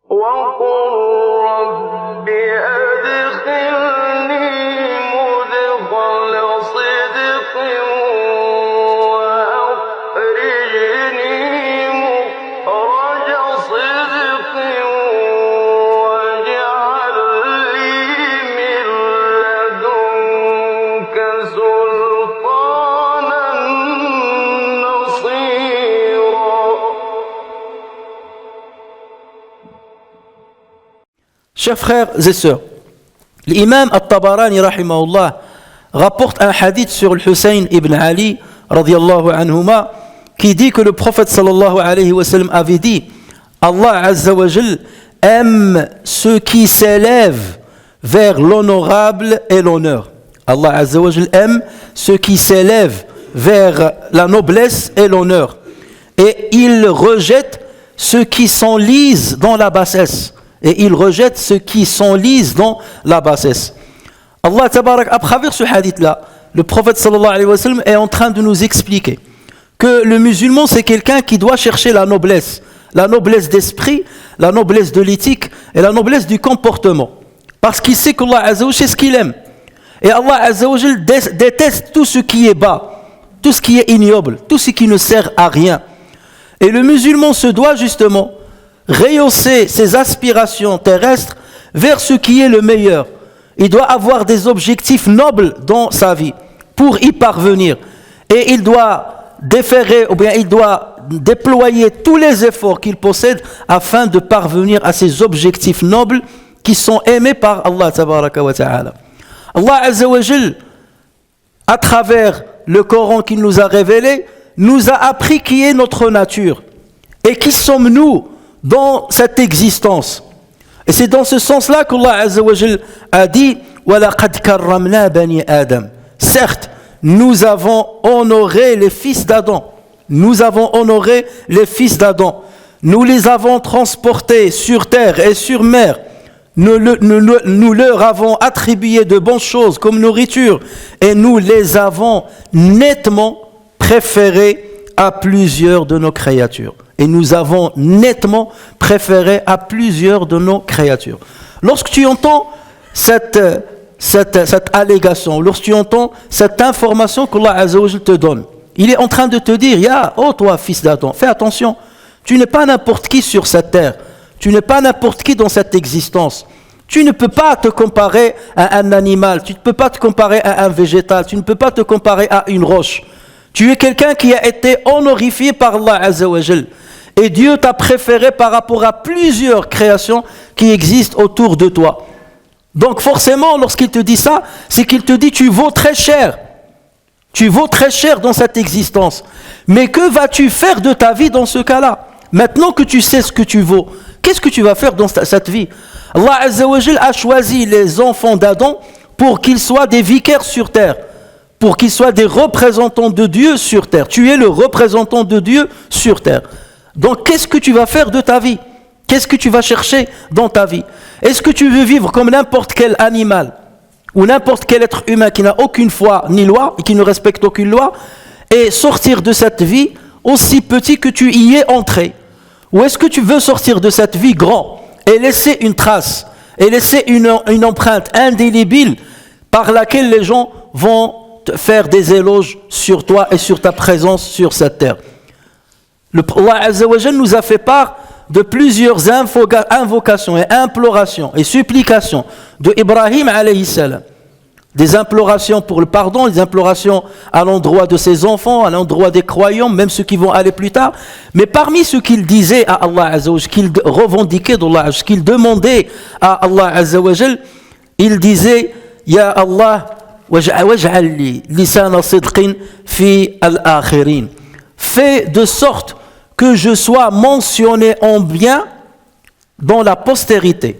وقل رب أدخلني مدخل صدق وأخرجني مخرج صدق واجعل لي من لدنك سلطانا نصيرا. Chers frères et sœurs, l'imam At-Tabarani rahimahullah rapporte un hadith sur le Hussein ibn Ali radiyallahu anhuma qui dit que le prophète sallallahu alayhi wa sallam avait dit Allah azza wa jal aime ceux qui s'élèvent vers l'honorable et l'honneur. Allah azza wa jal aime ceux qui s'élèvent vers la noblesse et l'honneur. Et il rejette ceux qui s'enlisent dans la bassesse. Et il rejette ceux qui s'enlisent dans la bassesse. Allah tabarak, à travers ce hadith-là, le prophète sallallahu alayhi wa sallam est en train de nous expliquer que le musulman c'est quelqu'un qui doit chercher la noblesse d'esprit, la noblesse de l'éthique et la noblesse du comportement. Parce qu'il sait qu'Allah azza wa jal, c'est ce qu'il aime. Et Allah azza wa jal déteste tout ce qui est bas, tout ce qui est ignoble, tout ce qui ne sert à rien. Et le musulman se doit justement rehausser ses aspirations terrestres vers ce qui est le meilleur. Il doit avoir des objectifs nobles dans sa vie pour y parvenir. Et il doit déférer, ou bien il doit déployer tous les efforts qu'il possède afin de parvenir à ces objectifs nobles qui sont aimés par Allah tabaraka wa ta'ala. Allah azza wa jal, à travers le Coran qu'il nous a révélé, nous a appris qui est notre nature et qui sommes-nous dans cette existence. Et c'est dans ce sens-là qu'Allah azza wa jal a dit وَلَقَدْ كَرَّمْنَا بَنِي آدَمَ. Certes, nous avons honoré les fils d'Adam. Nous avons honoré les fils d'Adam. Nous les avons transportés sur terre et sur mer. Nous leur avons attribué de bonnes choses comme nourriture. Et nous les avons nettement préférés à plusieurs de nos créatures. Et nous avons nettement préféré à plusieurs de nos créatures. Lorsque tu entends cette allégation, lorsque tu entends cette information qu'Allah azza wa jal te donne, il est en train de te dire, oh toi fils d'Adam, fais attention, tu n'es pas n'importe qui sur cette terre, tu n'es pas n'importe qui dans cette existence. Tu ne peux pas te comparer à un animal, tu ne peux pas te comparer à un végétal, tu ne peux pas te comparer à une roche. Tu es quelqu'un qui a été honorifié par Allah azza wa jal. Et Dieu t'a préféré par rapport à plusieurs créations qui existent autour de toi. Donc forcément, lorsqu'il te dit ça, c'est qu'il te dit tu vaux très cher. Tu vaux très cher dans cette existence. Mais que vas-tu faire de ta vie dans ce cas-là? Maintenant que tu sais ce que tu vaux, qu'est-ce que tu vas faire dans cette vie? Allah azza wa jal a choisi les enfants d'Adam pour qu'ils soient des vicaires sur terre, pour qu'ils soient des représentants de Dieu sur terre. Tu es le représentant de Dieu sur terre. Donc, qu'est-ce que tu vas faire de ta vie? Qu'est-ce que tu vas chercher dans ta vie? Est-ce que tu veux vivre comme n'importe quel animal ou n'importe quel être humain qui n'a aucune foi ni loi et qui ne respecte aucune loi et sortir de cette vie aussi petit que tu y es entré? Ou est-ce que tu veux sortir de cette vie grand et laisser une trace et laisser une empreinte indélébile par laquelle les gens vont te faire des éloges sur toi et sur ta présence sur cette terre? Allah azza wa jal nous a fait part de plusieurs invocations et implorations et supplications de Ibrahim alayhi salam. Des implorations pour le pardon, des implorations à l'endroit de ses enfants, à l'endroit des croyants, même ceux qui vont aller plus tard. Mais parmi ce qu'il disait à Allah azza wa jal, qu'il revendiquait d'Allah, ce qu'il demandait à Allah azza wa jal, il disait Ya Allah, waj'al li lisana sidqin fi al-akhirin. Fais de sorte que je sois mentionné en bien dans la postérité.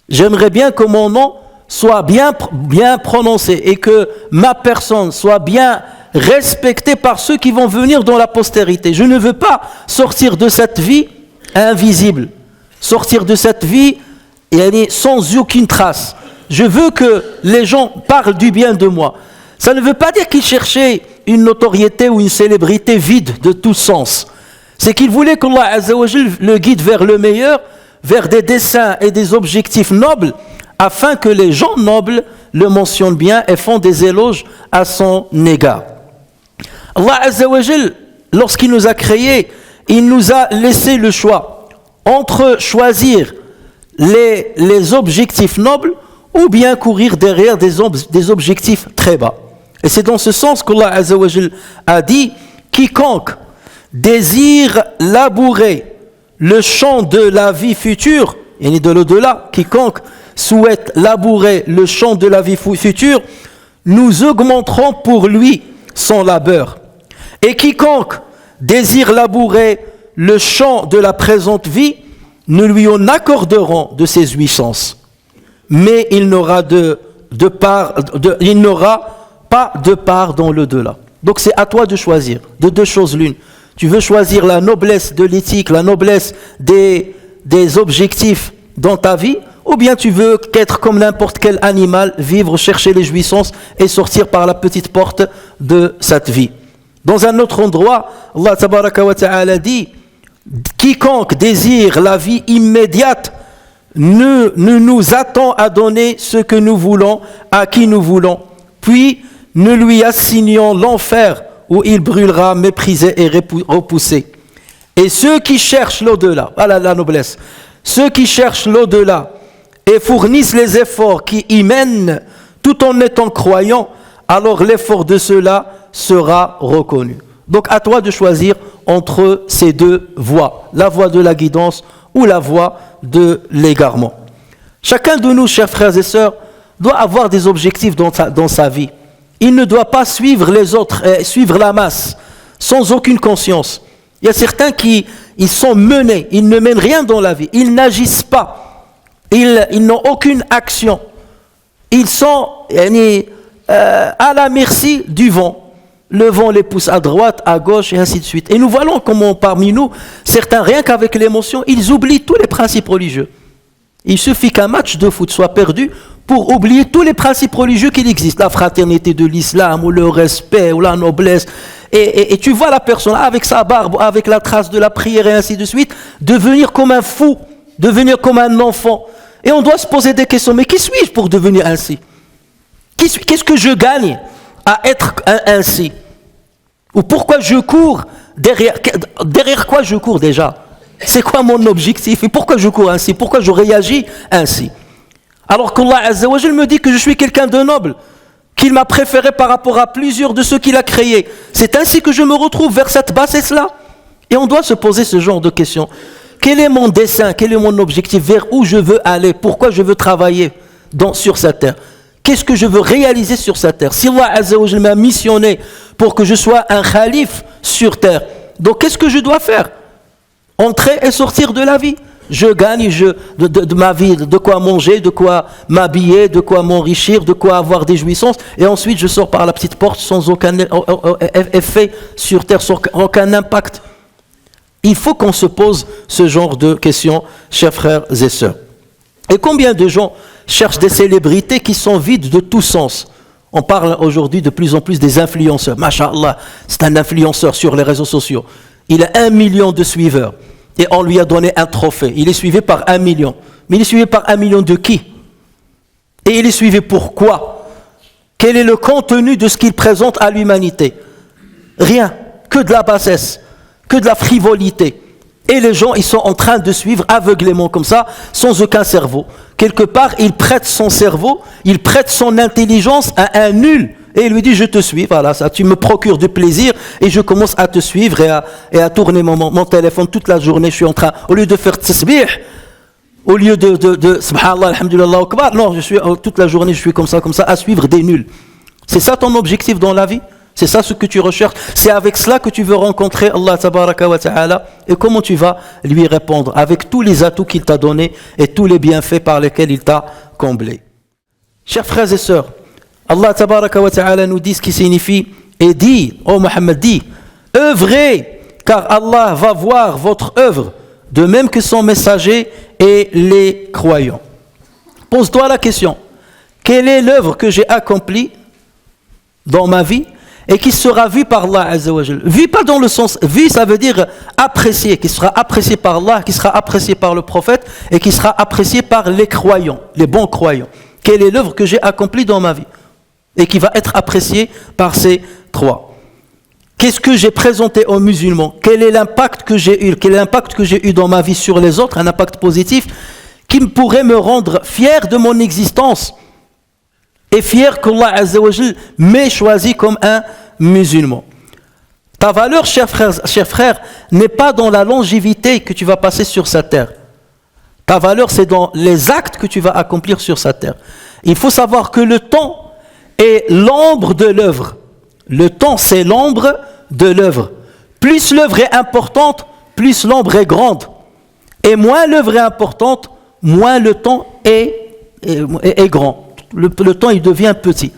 J'aimerais bien que mon nom soit bien prononcé et que ma personne soit bien respectée par ceux qui vont venir dans la postérité. Je ne veux pas sortir de cette vie invisible, sortir de cette vie sans aucune trace. Je veux que les gens parlent du bien de moi. Ça ne veut pas dire qu'il cherchait une notoriété ou une célébrité vide de tout sens. C'est qu'il voulait qu'Allah azza wa jal le guide vers le meilleur, vers des desseins et des objectifs nobles, afin que les gens nobles le mentionnent bien et font des éloges à son égard. Allah Azza wa Jal, lorsqu'il nous a créés, il nous a laissé le choix entre choisir les objectifs nobles ou bien courir derrière des objectifs très bas. Et c'est dans ce sens qu'Allah Azza wa Jal a dit: quiconque désire labourer le champ de la vie future, et de l'au-delà, quiconque souhaite labourer le champ de la vie future, nous augmenterons pour lui son labeur. Et quiconque désire labourer le champ de la présente vie, nous lui en accorderons de ses jouissances. Mais il n'aura pas de part dans l'au-delà. Donc c'est à toi de choisir, de deux choses l'une. Tu veux choisir la noblesse de l'éthique, la noblesse des objectifs dans ta vie, ou bien tu veux qu'être comme n'importe quel animal, vivre, chercher les jouissances et sortir par la petite porte de cette vie. Dans un autre endroit, Allah Tabaraka wa Ta'ala dit: quiconque désire la vie immédiate ne nous attend à donner ce que nous voulons à qui nous voulons, puis ne lui assignons l'enfer où il brûlera méprisé et repoussé. Et ceux qui cherchent l'au-delà, voilà la noblesse, ceux qui cherchent l'au-delà et fournissent les efforts qui y mènent tout en étant croyants, alors l'effort de ceux-là sera reconnu. Donc à toi de choisir entre ces deux voies, la voie de la guidance ou la voie de l'égarement. Chacun de nous, chers frères et sœurs, doit avoir des objectifs dans sa vie. Il ne doit pas suivre les autres, suivre la masse, sans aucune conscience. Il y a certains ils sont menés, ils ne mènent rien dans la vie, ils n'agissent pas, ils n'ont aucune action. Ils sont à la merci du vent. Le vent les pousse à droite, à gauche et ainsi de suite. Et nous voyons comment parmi nous, certains, rien qu'avec l'émotion, ils oublient tous les principes religieux. Il suffit qu'un match de foot soit perdu pour oublier tous les principes religieux qu'il existe. La fraternité de l'islam, ou le respect, ou la noblesse. Et tu vois la personne avec sa barbe, avec la trace de la prière et ainsi de suite, devenir comme un fou, devenir comme un enfant. Et on doit se poser des questions. Mais qui suis-je pour devenir ainsi? Qu'est-ce que je gagne à être ainsi? Ou pourquoi je cours derrière quoi je cours déjà? C'est quoi mon objectif? Et pourquoi je cours ainsi? Pourquoi je réagis ainsi? Alors qu'Allah Azza wa Jal me dit que je suis quelqu'un de noble, qu'il m'a préféré par rapport à plusieurs de ceux qu'il a créés. C'est ainsi que je me retrouve vers cette bassesse-là. Et on doit se poser ce genre de questions. Quel est mon dessein? Quel est mon objectif? Vers où je veux aller? Pourquoi je veux travailler sur cette terre? Qu'est-ce que je veux réaliser sur cette terre? Si Allah Azza wa Jal m'a missionné pour que je sois un khalife sur terre, donc qu'est-ce que je dois faire? Entrer et sortir de la vie. Je gagne de ma vie, de quoi manger, de quoi m'habiller, de quoi m'enrichir, de quoi avoir des jouissances, et ensuite je sors par la petite porte sans aucun effet sur terre, sans aucun impact. Il faut qu'on se pose ce genre de questions, chers frères et sœurs. Et combien de gens cherchent des célébrités qui sont vides de tout sens? On parle aujourd'hui de plus en plus des influenceurs. Masha'Allah, c'est un influenceur sur les réseaux sociaux. Il a 1 million de suiveurs. Et on lui a donné un trophée. Il est suivi par 1 million. Mais il est suivi par 1 million de qui? Et il est suivi pourquoi? Quel est le contenu de ce qu'il présente à l'humanité? Rien. Que de la bassesse. Que de la frivolité. Et les gens, ils sont en train de suivre aveuglément comme ça, sans aucun cerveau. Quelque part, il prête son cerveau, il prête son intelligence à un nul. Et il lui dit: je te suis, voilà, ça, tu me procures du plaisir et je commence à te suivre et à tourner mon téléphone toute la journée. Je suis en train, au lieu de faire tasbih, au lieu de subhanallah, alhamdulillah, akbar, non, toute la journée je suis comme ça, à suivre des nuls. C'est ça ton objectif dans la vie? C'est ça ce que tu recherches? C'est avec cela que tu veux rencontrer Allah tabaraka wa ta'ala? Et comment tu vas lui répondre? Avec tous les atouts qu'il t'a donnés et tous les bienfaits par lesquels il t'a comblé. Chers frères et sœurs, Allah tabaraka wa ta'ala nous dit ce qui signifie et dit, oh Muhammad dit, œuvrez car Allah va voir votre œuvre de même que son messager et les croyants. Pose-toi la question, quelle est l'œuvre que j'ai accomplie dans ma vie et qui sera vu par Allah Azza wa Jal. Vu pas dans le sens, vu ça veut dire apprécié, qui sera apprécié par Allah, qui sera apprécié par le prophète et qui sera apprécié par les croyants, les bons croyants. Quelle est l'œuvre que j'ai accomplie dans ma vie et qui va être appréciée par ces trois. Qu'est-ce que j'ai présenté aux musulmans? Quel est l'impact que j'ai eu? Quel est l'impact que j'ai eu dans ma vie sur les autres? Un impact positif qui pourrait me rendre fier de mon existence et fier qu'Allah Azza wa Jal m'ait choisi comme un musulman. Ta valeur, cher frère, n'est pas dans la longévité que tu vas passer sur cette terre. Ta valeur, c'est dans les actes que tu vas accomplir sur cette terre. Il faut savoir que le temps est l'ombre de l'œuvre. Le temps, c'est l'ombre de l'œuvre. Plus l'œuvre est importante, plus l'ombre est grande. Et moins l'œuvre est importante, moins le temps est grand. Le temps, il devient petit.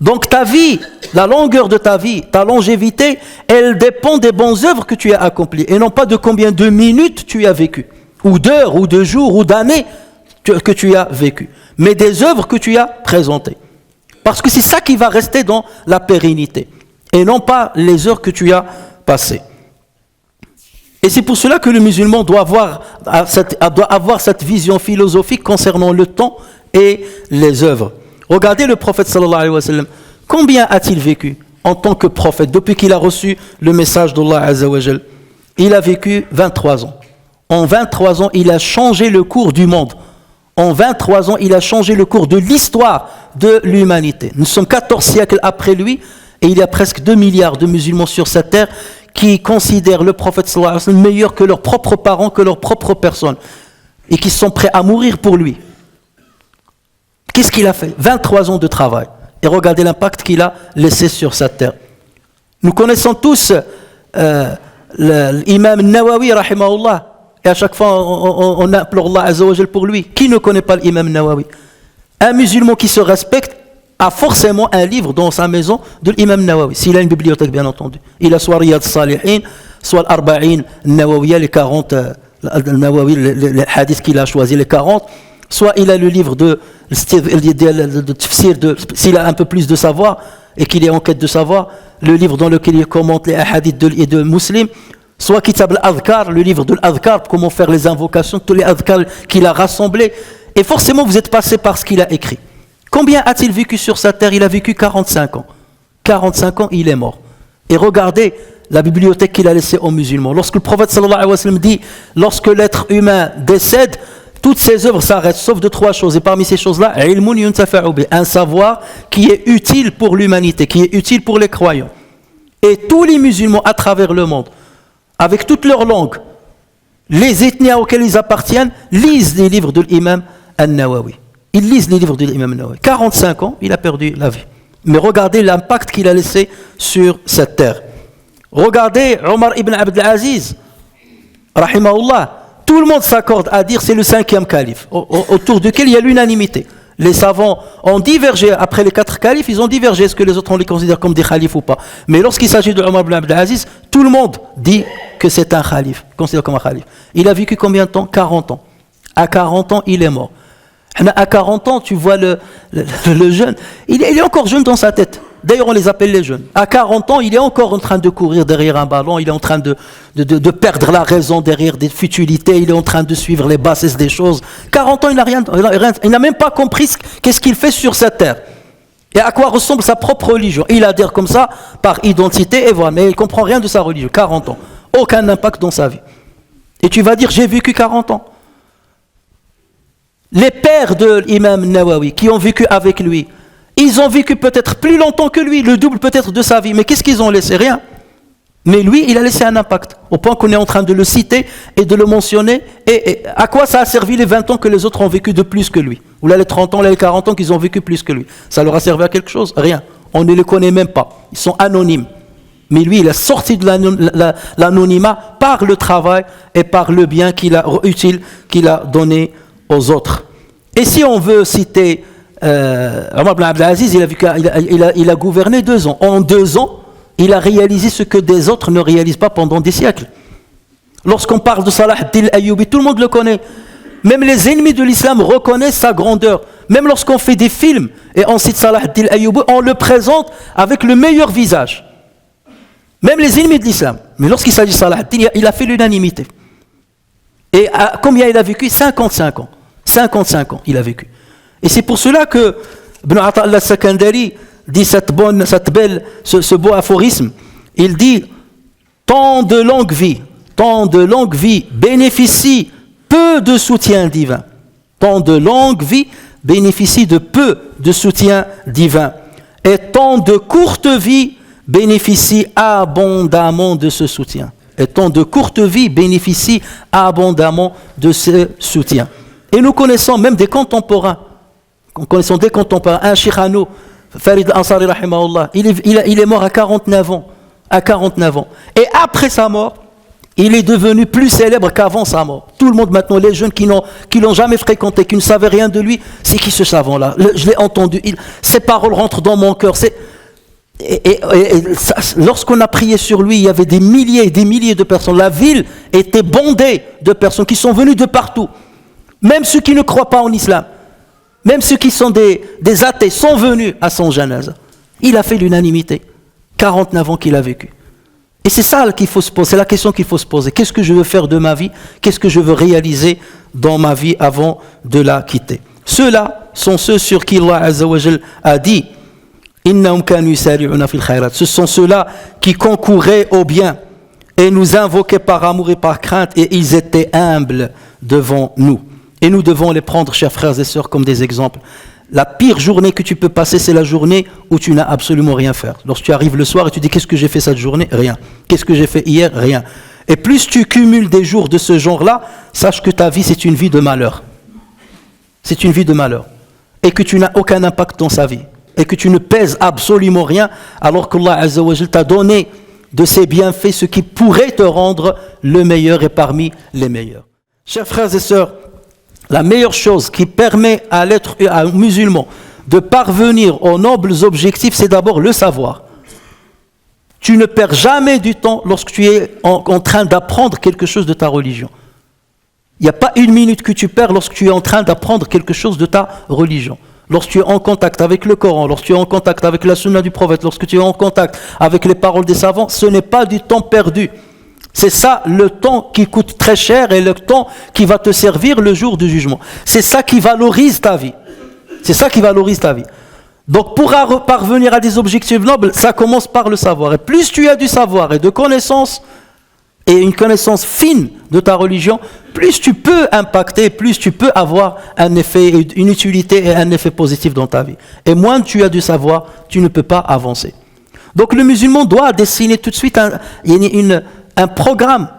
Donc ta vie, la longueur de ta vie, ta longévité, elle dépend des bonnes œuvres que tu as accomplies. Et non pas de combien de minutes tu as vécu, ou d'heures, ou de jours, ou d'années que tu as vécu. Mais des œuvres que tu as présentées. Parce que c'est ça qui va rester dans la pérennité. Et non pas les heures que tu as passées. Et c'est pour cela que le musulman doit avoir cette vision philosophique concernant le temps et les œuvres. Regardez le prophète sallallahu alayhi wa sallam. Combien a-t-il vécu en tant que prophète depuis qu'il a reçu le message d'Allah Azza wa Jal? Il a vécu 23 ans. En 23 ans, il a changé le cours du monde. En 23 ans, il a changé le cours de l'histoire de l'humanité. Nous sommes 14 siècles après lui et il y a presque 2 milliards de musulmans sur cette terre qui considèrent le prophète sallallahu alayhi wa sallam meilleur que leurs propres parents, que leurs propres personnes et qui sont prêts à mourir pour lui. Qu'est-ce qu'il a fait? 23 ans de travail. Et regardez l'impact qu'il a laissé sur cette terre. Nous connaissons tous l'imam Nawawi, rahimahullah. Et à chaque fois, on implore Allah Azza wa Jal pour lui. Qui ne connaît pas l'imam Nawawi? Un musulman qui se respecte a forcément un livre dans sa maison de l'imam Nawawi. S'il a une bibliothèque, bien entendu. Il a soit Riyad Salihin, soit l'Arba'in Nawawiya, les 40 Nawawi, les hadiths qu'il a choisi, les 40. Soit il a le livre de tafsir, s'il a un peu plus de savoir et qu'il est en quête de savoir, le livre dans lequel il commente les hadiths de Muslim. Soit Kitab al-Adhkar, le livre de l'Adhkar, comment faire les invocations, tous les Adhkar qu'il a rassemblés. Et forcément, vous êtes passé par ce qu'il a écrit. Combien a-t-il vécu sur sa terre? Il a vécu 45 ans. 45 ans, il est mort. Et regardez la bibliothèque qu'il a laissée aux musulmans. Lorsque le prophète sallallahu alayhi wa sallam dit, lorsque l'être humain décède, toutes ses œuvres s'arrêtent, sauf de 3 choses. Et parmi ces choses-là, un savoir qui est utile pour l'humanité, qui est utile pour les croyants. Et tous les musulmans à travers le monde, avec toutes leurs langues, les ethnies auxquelles ils appartiennent, lisent les livres de l'imam al-Nawawi. Ils lisent les livres de l'imam al-Nawawi. 45 ans, il a perdu la vie. Mais regardez l'impact qu'il a laissé sur cette terre. Regardez Omar ibn Abd al-Aziz, rahimahullah. Tout le monde s'accorde à dire c'est le 5e calife, autour duquel il y a l'unanimité. Les savants ont divergé, après les 4 califes, ils ont divergé, est-ce que les autres on les considère comme des khalifes ou pas. Mais lorsqu'il s'agit de Omar ibn Abd al-Aziz, tout le monde dit que c'est un khalif, considéré comme un khalif. Il a vécu combien de temps? 40 ans. À 40 ans, il est mort. À 40 ans, tu vois le jeune, il est encore jeune dans sa tête. D'ailleurs, on les appelle les jeunes. À 40 ans, il est encore en train de courir derrière un ballon, il est en train de perdre la raison derrière des futilités, il est en train de suivre les bassesses des choses. 40 ans, il n'a même pas compris qu'est-ce qu'il fait sur cette terre. Et à quoi ressemble sa propre religion. Il adhère comme ça, par identité, et voilà. Mais il ne comprend rien de sa religion. 40 ans. Aucun impact dans sa vie. Et tu vas dire, j'ai vécu 40 ans. Les pères de l'imam Nawawi, qui ont vécu avec lui, ils ont vécu peut-être plus longtemps que lui, le double peut-être de sa vie. Mais qu'est-ce qu'ils ont laissé? Rien. Mais lui, il a laissé un impact. Au point qu'on est en train de le citer et de le mentionner. Et à quoi ça a servi les 20 ans que les autres ont vécu de plus que lui? Ou là les 30 ans, là les 40 ans qu'ils ont vécu plus que lui? Ça leur a servi à quelque chose? Rien. On ne les connaît même pas. Ils sont anonymes. Mais lui, il est sorti de l'anonymat par le travail et par le bien utile qu'il a donné aux autres. Et si on veut citer Omar ibn Abd al-Aziz, il a gouverné 2 ans. En 2 ans, il a réalisé ce que des autres ne réalisent pas pendant des siècles. Lorsqu'on parle de Salah ad-Din al-Ayyubi, tout le monde le connaît. Même les ennemis de l'islam reconnaissent sa grandeur. Même lorsqu'on fait des films et on cite Salah ad-Din al-Ayyubi, on le présente avec le meilleur visage. Même les ennemis de l'islam. Mais lorsqu'il s'agit de Salah ad-Din, il a fait l'unanimité. Et combien il a vécu? 55 ans. 55 ans, il a vécu. Et c'est pour cela que Ibn Ata al-Sakandari dit ce beau aphorisme. Il dit, tant de longue vie bénéficie peu de soutien divin. Tant de longue vie bénéficie de peu de soutien divin. Et tant de courte vie bénéficie abondamment de ce soutien. Et tant de courte vie bénéficie abondamment de ce soutien. Et nous connaissons même des contemporains. Un Shikhano, Farid Ansari rahimahullah, il est mort à 49 ans. Et après sa mort, il est devenu plus célèbre qu'avant sa mort. Tout le monde maintenant, les jeunes qui l'ont jamais fréquenté, qui ne savaient rien de lui, c'est qui ce savant-là? Je l'ai entendu, ses paroles rentrent dans mon cœur. Lorsqu'on a prié sur lui, il y avait des milliers et des milliers de personnes. La ville était bondée de personnes qui sont venues de partout. Même ceux qui ne croient pas en islam, même ceux qui sont des athées sont venus à son janaza. Il a fait l'unanimité. 49 ans qu'il a vécu. Et c'est ça qu'il faut se poser, c'est la question qu'il faut se poser. Qu'est-ce que je veux faire de ma vie? Qu'est-ce que je veux réaliser dans ma vie avant de la quitter? Ceux-là sont ceux sur qui Allah Azza wa Jal a dit Innahum kanu yusari'una fil khayrat. Ce sont ceux-là qui concouraient au bien et nous invoquaient par amour et par crainte, et ils étaient humbles devant nous. Et nous devons les prendre, chers frères et sœurs, comme des exemples. La pire journée que tu peux passer, c'est la journée où tu n'as absolument rien fait. Lorsque tu arrives le soir et tu dis, qu'est-ce que j'ai fait cette journée? Rien. Qu'est-ce que j'ai fait hier? Rien. Et plus tu cumules des jours de ce genre-là, sache que ta vie, c'est une vie de malheur. C'est une vie de malheur. Et que tu n'as aucun impact dans sa vie. Et que tu ne pèses absolument rien, alors qu'Allah Azza wa Jal t'a donné de ses bienfaits ce qui pourrait te rendre le meilleur et parmi les meilleurs. Chers frères et sœurs, la meilleure chose qui permet à un musulman de parvenir aux nobles objectifs, c'est d'abord le savoir. Tu ne perds jamais du temps lorsque tu es en train d'apprendre quelque chose de ta religion. Il n'y a pas une minute que tu perds lorsque tu es en train d'apprendre quelque chose de ta religion. Lorsque tu es en contact avec le Coran, lorsque tu es en contact avec la sunna du prophète, lorsque tu es en contact avec les paroles des savants, ce n'est pas du temps perdu. C'est ça le temps qui coûte très cher et le temps qui va te servir le jour du jugement. C'est ça qui valorise ta vie. C'est ça qui valorise ta vie. Donc pour parvenir à des objectifs nobles, ça commence par le savoir. Et plus tu as du savoir et de connaissances, et une connaissance fine de ta religion, plus tu peux impacter, plus tu peux avoir un effet, une utilité et un effet positif dans ta vie. Et moins tu as du savoir, tu ne peux pas avancer. Donc le musulman doit dessiner tout de suite un programme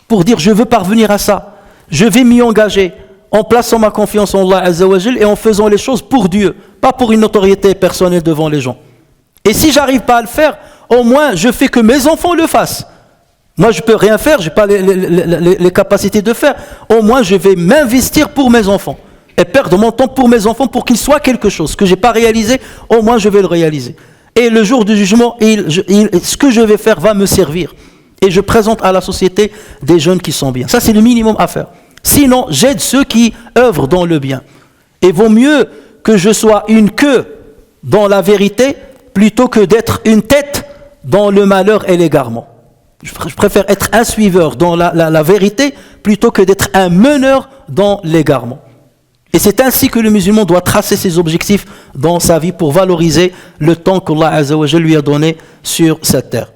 pour dire je veux parvenir à ça, je vais m'y engager en plaçant ma confiance en Allah Azza wa Jal et en faisant les choses pour Dieu, pas pour une notoriété personnelle devant les gens. Et si j'arrive pas à le faire, au moins je fais que mes enfants le fassent. Moi je peux rien faire, j'ai pas les capacités de faire, au moins je vais m'investir pour mes enfants et perdre mon temps pour mes enfants pour qu'ils soient quelque chose que j'ai pas réalisé, au moins je vais le réaliser. Et le jour du jugement, ce que je vais faire va me servir. Et je présente à la société des jeunes qui sont bien. Ça, c'est le minimum à faire. Sinon, j'aide ceux qui œuvrent dans le bien. Et vaut mieux que je sois une queue dans la vérité plutôt que d'être une tête dans le malheur et l'égarement. Je préfère être un suiveur dans la vérité plutôt que d'être un meneur dans l'égarement. Et c'est ainsi que le musulman doit tracer ses objectifs dans sa vie pour valoriser le temps qu'Allah Azza wa Jalla lui a donné sur cette terre.